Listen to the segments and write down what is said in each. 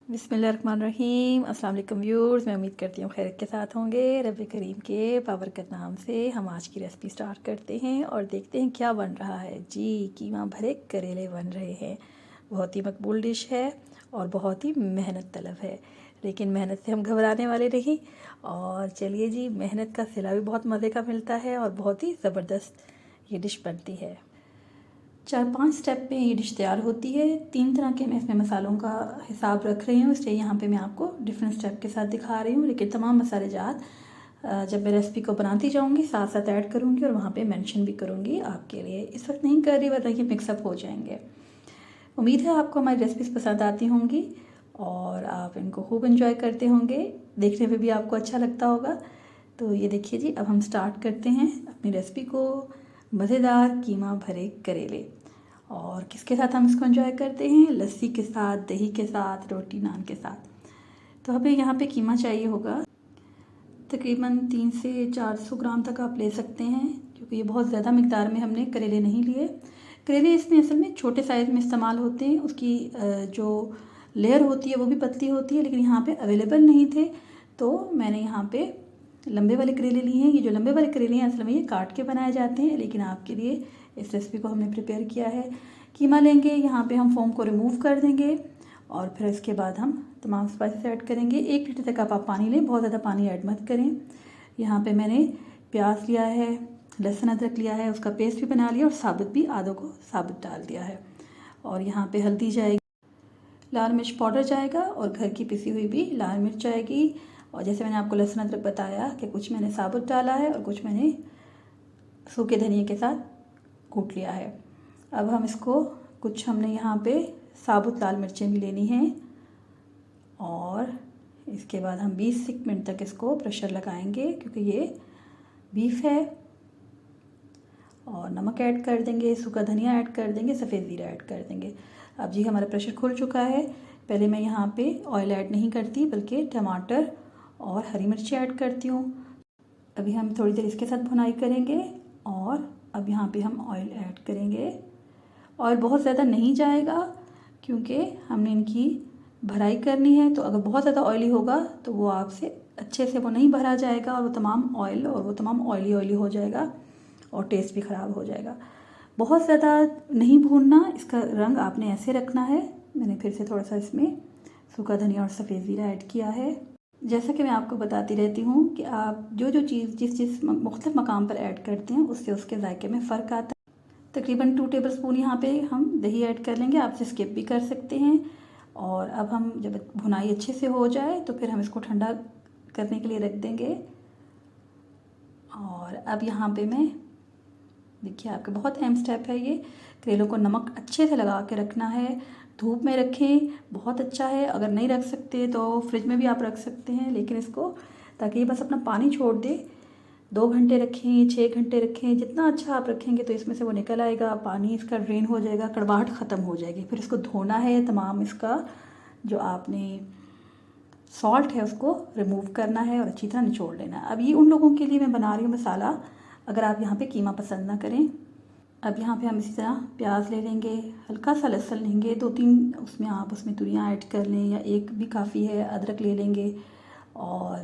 बिस्मिल्लाहिर्रहमानिर्रहीम। अस्सलाम वालेकुम व्यूअर्स, मैं उम्मीद करती हूँ खैरियत के साथ होंगे। रब करीम के बाबरकत नाम से हम आज की रेसिपी स्टार्ट करते हैं और देखते हैं क्या बन रहा है। जी, कीमा भरे करेले बन रहे हैं। बहुत ही मकबूल डिश है और बहुत ही मेहनत तलब है, लेकिन मेहनत से हम घबराने वाले नहीं। और चलिए जी, मेहनत का सिला भी बहुत मज़े का मिलता है और बहुत ही ज़बरदस्त ये डिश बनती है। 4-5 स्टेप में ये डिश तैयार होती है। 3 तरह के मैं इसमें मसालों का हिसाब रख रही हूँ, इसलिए यहाँ पे मैं आपको डिफरेंट स्टेप के साथ दिखा रही हूँ। लेकिन तमाम मसाले जात जब मैं रेसिपी को बनाती जाऊँगी साथ साथ ऐड करूँगी और वहाँ पे मेंशन भी करूँगी आपके लिए। इस वक्त नहीं कर रही, वरना ये मिक्सअप हो जाएंगे। उम्मीद है आपको हमारी रेसिपीज़ पसंद आती होंगी और आप इनको खूब इंजॉय करते होंगे, देखने में भी आपको अच्छा लगता होगा। तो ये देखिए जी, अब हम स्टार्ट करते हैं अपनी रेसिपी को। मज़ेदार कीमा भरे करेले, और किसके साथ हम इसको एंजॉय करते हैं? लस्सी के साथ, दही के साथ, रोटी नान के साथ। तो हमें यहाँ पे कीमा चाहिए होगा तकरीबन 300 से 400 ग्राम तक आप ले सकते हैं, क्योंकि ये बहुत ज़्यादा मिकदार में हमने करेले नहीं लिए। करेले इसमें असल में छोटे साइज़ में इस्तेमाल होते हैं, उसकी जो लेयर होती है वो भी पतली होती है, लेकिन यहाँ पे अवेलेबल नहीं थे तो मैंने यहाँ पे लंबे वाले करेले लिए हैं। ये जो लंबे वाले करेले हैं असल में ये काट के बनाए जाते हैं, लेकिन आपके लिए इस रेसिपी को हमने प्रिपेयर किया है। कीमा लेंगे, यहाँ पे हम फोम को रिमूव कर देंगे और फिर इसके बाद हम तमाम स्पाइसेस ऐड करेंगे। 1 लीटर तक आप पानी लें, बहुत ज़्यादा पानी ऐड मत करें। यहाँ पे मैंने प्याज लिया है, लहसुन अदरक लिया है, उसका पेस्ट भी बना लिया और साबुत भी आधों को साबुत डाल दिया है। और यहाँ पे हल्दी जाएगी, लाल मिर्च पाउडर जाएगा और घर की पिसी हुई भी लाल मिर्च जाएगी। और जैसे मैंने आपको लहसुन अदरक बताया कि कुछ मैंने साबुत डाला है और कुछ मैंने सूखे धनिए के साथ कूट लिया है। अब हम इसको, कुछ हमने यहाँ पे साबुत लाल मिर्चें भी लेनी हैं और इसके बाद हम 20 मिनट तक इसको प्रेशर लगाएंगे, क्योंकि ये बीफ है। और नमक ऐड कर देंगे, सूखा धनिया ऐड कर देंगे, सफ़ेद ज़ीरा ऐड कर देंगे। अब जी हमारा प्रेशर खुल चुका है। पहले मैं यहाँ पे ऑयल ऐड नहीं करती, बल्कि टमाटर और हरी मिर्ची ऐड करती हूँ। अभी हम थोड़ी देर इसके साथ भुनाई करेंगे और अब यहाँ पे हम ऑयल ऐड करेंगे। ऑयल बहुत ज़्यादा नहीं जाएगा, क्योंकि हमने इनकी भराई करनी है। तो अगर बहुत ज़्यादा ऑयली होगा तो वो आपसे अच्छे से वो नहीं भरा जाएगा और वो तमाम ऑयल और वो तमाम ऑयली हो जाएगा और टेस्ट भी ख़राब हो जाएगा। बहुत ज़्यादा नहीं भूनना, इसका रंग आपने ऐसे रखना है। मैंने फिर से थोड़ा सा इसमें सूखा धनिया और सफ़ेद ज़ीरा ऐड किया है। जैसा कि मैं आपको बताती रहती हूँ कि आप जो चीज़ जिस मुख्तलिफ मकाम पर ऐड करते हैं उससे उसके जायके में फ़र्क आता है। तकरीबन 2 टेबल स्पून यहाँ पे हम दही ऐड कर लेंगे, आप इसे स्किप भी कर सकते हैं। और अब हम जब भुनाई अच्छे से हो जाए तो फिर हम इसको ठंडा करने के लिए रख देंगे। और अब यहाँ पे मैं, देखिए आपके बहुत अहम स्टेप है ये, करेलों को नमक अच्छे से लगा के रखना है। धूप में रखें, बहुत अच्छा है। अगर नहीं रख सकते तो फ्रिज में भी आप रख सकते हैं, लेकिन इसको, ताकि ये बस अपना पानी छोड़ दे। 2 घंटे रखें, 6 घंटे रखें, जितना अच्छा आप रखेंगे तो इसमें से वो निकल आएगा, पानी इसका ड्रेन हो जाएगा, कड़वाहट ख़त्म हो जाएगी। फिर इसको धोना है, तमाम इसका जो आपने सॉल्ट है उसको रिमूव करना है और अच्छी तरह निचोड़ लेना है। अब ये उन लोगों के लिए मैं बना रही हूँ मसाला, अगर आप यहाँ पे कीमा पसंद ना करें। अब यहाँ पे हम इसी तरह प्याज ले लेंगे, हल्का सा लहसुन लेंगे, 2-3 उसमें आप उसमें तुरियाँ ऐड कर लें या एक भी काफ़ी है। अदरक ले लेंगे और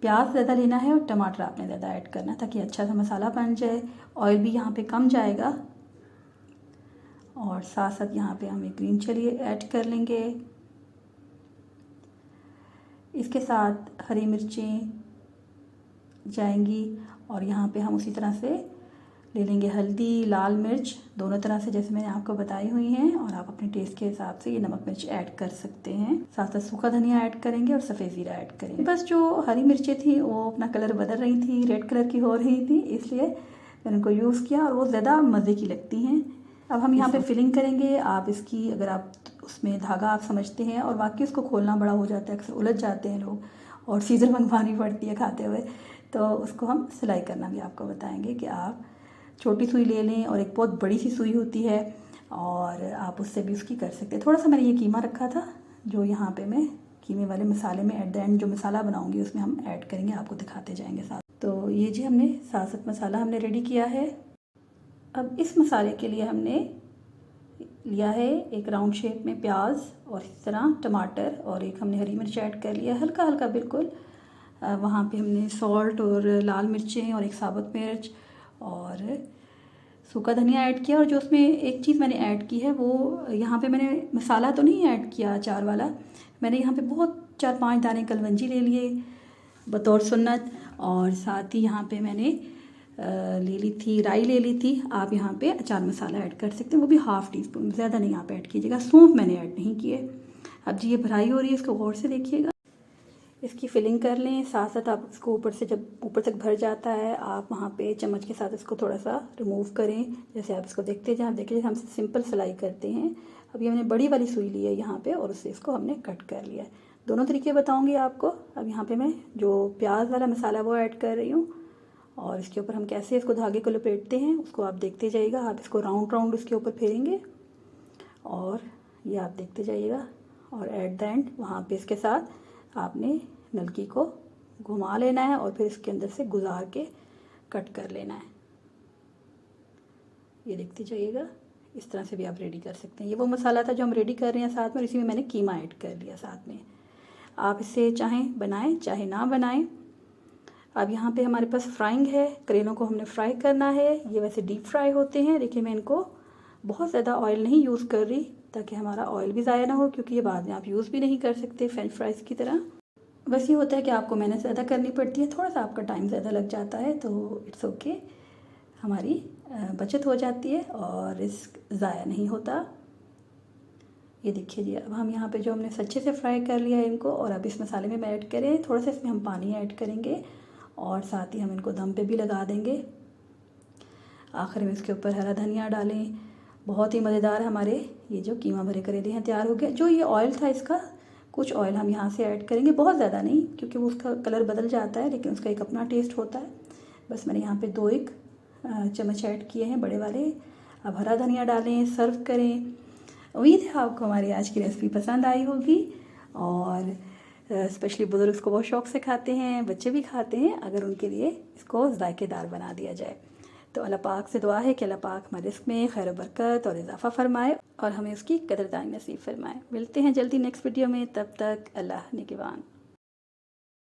प्याज ज़्यादा लेना है और टमाटर आपने ज़्यादा ऐड करना है, ताकि अच्छा सा मसाला बन जाए। ऑयल भी यहाँ पे कम जाएगा। और साथ साथ यहाँ पे हम एक ग्रीन चिली ऐड कर लेंगे, इसके साथ हरी मिर्चें जाएंगी। और यहाँ पे हम उसी तरह से ले लेंगे हल्दी, लाल मिर्च, दोनों तरह से जैसे मैंने आपको बताई हुई हैं। और आप अपने टेस्ट के हिसाब से ये नमक मिर्च ऐड कर सकते हैं। साथ साथ सूखा धनिया ऐड करेंगे और सफ़ेद ज़ीरा ऐड करेंगे। बस जो हरी मिर्चें थी वो अपना कलर बदल रही थी, रेड कलर की हो रही थी, इसलिए मैंने उनको यूज़ किया और वो ज़्यादा मज़े की लगती हैं। अब हम यहाँ पे फिलिंग करेंगे। आप इसकी, अगर आप उसमें धागा आप समझते हैं और वाकई उसको खोलना बड़ा हो जाता है, अक्सर उलझ जाते हैं लोग और सीजर मंगवानी पड़ती है खाते हुए, तो उसको हम सिलाई करना भी आपको बताएंगे कि आप छोटी सुई ले लें और एक बहुत बड़ी सी सुई होती है और आप उससे भी उसकी कर सकते हैं। थोड़ा सा मैंने ये कीमा रखा था, जो यहाँ पे मैं कीमे वाले मसाले में एट द एंड जो मसाला बनाऊंगी उसमें हम ऐड करेंगे, आपको दिखाते जाएंगे साथ। तो ये जी हमने साथ मसाला हमने रेडी किया है। अब इस मसाले के लिए हमने लिया है, एक राउंड शेप में प्याज और इस तरह टमाटर, और एक हमने हरी मिर्च ऐड कर लिया हल्का हल्का बिल्कुल। वहाँ पे हमने सॉल्ट और लाल मिर्चें और एक साबुत मिर्च और सूखा धनिया ऐड किया। और जो उसमें एक चीज़ मैंने ऐड की है वो, यहाँ पे मैंने मसाला तो नहीं ऐड किया अचार वाला, मैंने यहाँ पे बहुत 4-5 दाने कलवंजी ले लिए बतौर सुन्नत, और साथ ही यहाँ पे मैंने ले ली थी राई ले ली थी। आप यहाँ पे अचार मसाला ऐड कर सकते हैं, वो भी ½ टी स्पून, ज़्यादा नहीं आप ऐड कीजिएगा। सौंफ मैंने ऐड नहीं किए। अब जी ये भराई हो रही है, इसको गौर से देखिएगा। इसकी फिलिंग कर लें, साथ साथ आप इसको ऊपर से, जब ऊपर तक भर जाता है आप वहाँ पे चम्मच के साथ इसको थोड़ा सा रिमूव करें। जैसे आप इसको देखते जाएं, आप देखिए हम सिंपल सिलाई करते हैं। अभी हमने बड़ी वाली सुई ली है यहाँ पे और उससे इसको हमने कट कर लिया है। दोनों तरीके बताऊँगी आपको। अब यहाँ पे मैं जो प्याज वाला मसाला वो ऐड कर रही हूँ, और इसके ऊपर हम कैसे इसको धागे को लपेटते हैं उसको आप देखते जाइएगा। आप इसको राउंड राउंड उसके ऊपर फेरेंगे और ये आप देखते जाइएगा, और एट द एंड वहाँ पे इसके साथ आपने नलकी को घुमा लेना है और फिर इसके अंदर से गुजार के कट कर लेना है। ये देखते जाइएगा, इस तरह से भी आप रेडी कर सकते हैं। ये वो मसाला था जो हम रेडी कर रहे हैं साथ में, और इसी में मैंने कीमा ऐड कर लिया साथ में। आप इसे चाहें बनाएं चाहे ना बनाएं। अब यहाँ पे हमारे पास फ्राइंग है, करेलों को हमने फ्राई करना है। ये वैसे डीप फ्राई होते हैं, देखिए मैं इनको बहुत ज़्यादा ऑयल नहीं यूज़ कर रही ताकि हमारा ऑयल भी ज़ाया ना हो, क्योंकि ये बाद में आप यूज़ भी नहीं कर सकते फ्रेंच फ्राइज़ की तरह। बस ये होता है कि आपको मेहनत ज़्यादा करनी पड़ती है, थोड़ा सा आपका टाइम ज़्यादा लग जाता है, तो इट्स ओके, हमारी बचत हो जाती है और रिस्क ज़ाया नहीं होता। ये देखिए जी, अब हम यहाँ पे जो हमने अच्छे से फ्राई कर लिया है इनको, और अब इस मसाले में हम ऐड करें, थोड़ा सा इसमें हम पानी ऐड करेंगे और साथ ही हम इनको दम पे भी लगा देंगे। आखिर में इसके ऊपर हरा धनिया डालें। बहुत ही मज़ेदार हमारे ये जो कीमा भरे करेले हैं तैयार हो गए। जो ये ऑयल था इसका, कुछ ऑयल हम यहाँ से ऐड करेंगे, बहुत ज़्यादा नहीं क्योंकि वो उसका कलर बदल जाता है, लेकिन उसका एक अपना टेस्ट होता है। बस मैंने यहाँ पे 2-1 चम्मच ऐड किए हैं बड़े वाले। अब हरा धनिया डालें, सर्व करें। उम्मीद है आपको हमारी आज की रेसिपी पसंद आई होगी, और स्पेशली बुज़ुर्ग इसको बहुत शौक़ से खाते हैं, बच्चे भी खाते हैं अगर उनके लिए इसको ज़ायकेदार बना दिया जाए। तो अल्लाह पाक से दुआ है कि अल्लाह पाक हमारे रिस्क में खैर बरकत और इजाफ़ा फ़रमाए और हमें उसकी कदरदानी नसीब फ़रमाए। मिलते हैं जल्दी नेक्स्ट वीडियो में, तब तक अल्लाह निगहबान।